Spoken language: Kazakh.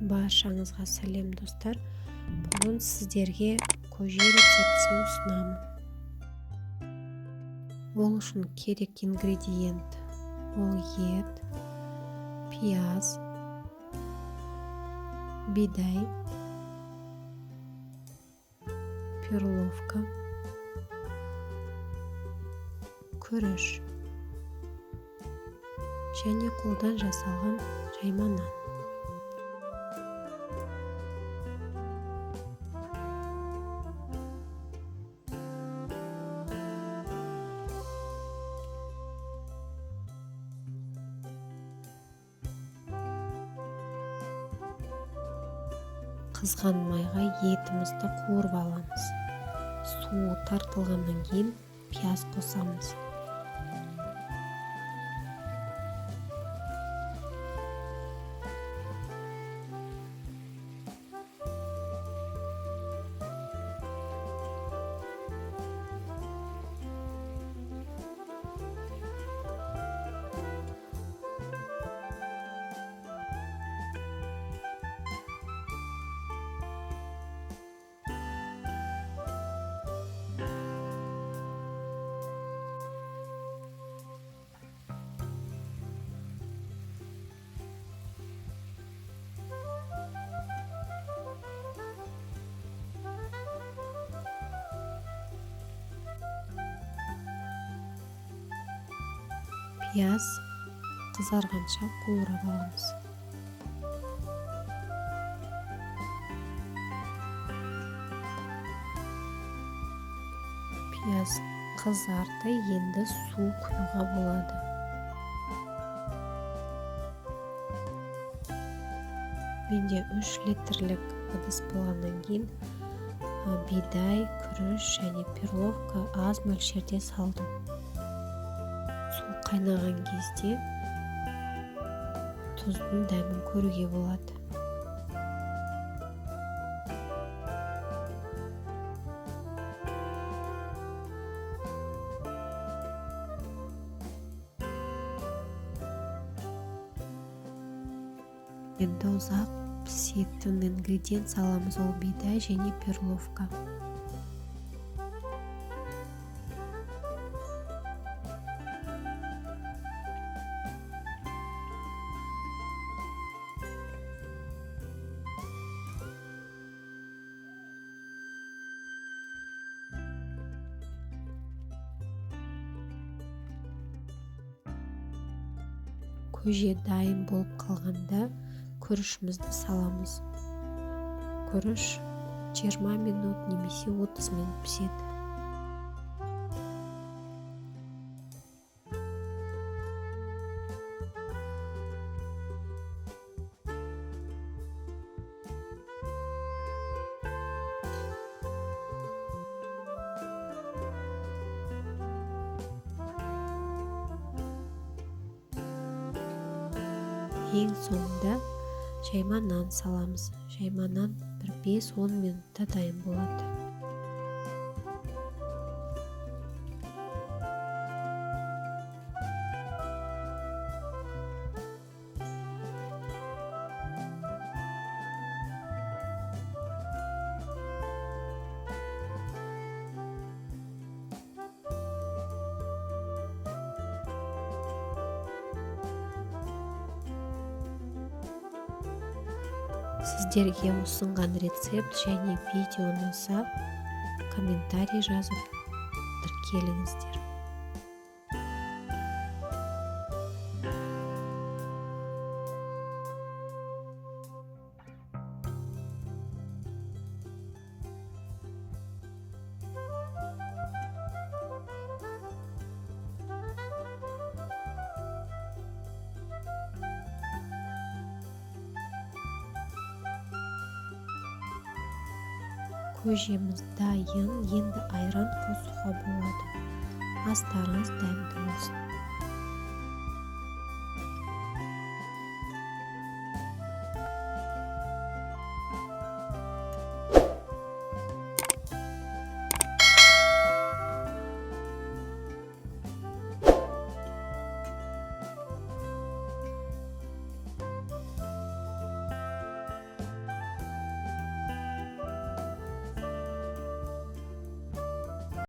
Баршаңызға сәлем достар. Бүгін сіздерге көже рецептісін ұсынамын. Ол үшін керек ингредиент ол ет, пияз, бидай, перловка, күріш және қолдан жасалған жайма нан. Қызған майға етімізді қуырып аламыз. Суы тартылғаннан кейін пияз қосамыз. Пияз қызарғанша қуырып аламыз. Пияз қызарды, енді су құюға болады. Менде 3 литрлік ыдыс болғаннан кейін бидай, күріш және перловка аз мөлшерде салдым. Су қайнаған кезде тұздың дәмін көруге болады. Енді ұзақ пісетін ингредиент саламыз, ол бидай және перловка. Көже дайын болып қалғанда күрішімізді саламыз. Күріш 20 минут немесе 30 минут піседі. Ең соңында жайма нан саламыз. Жайма нан 5-10 минутта дайын болады. Сіздерге ұсынған рецепт және видео ұнаса, комментарий жазып тіркеліңіздер. Көжеміз дайын, енді айран қосуға болады. Астарыңыз дәмді болсын.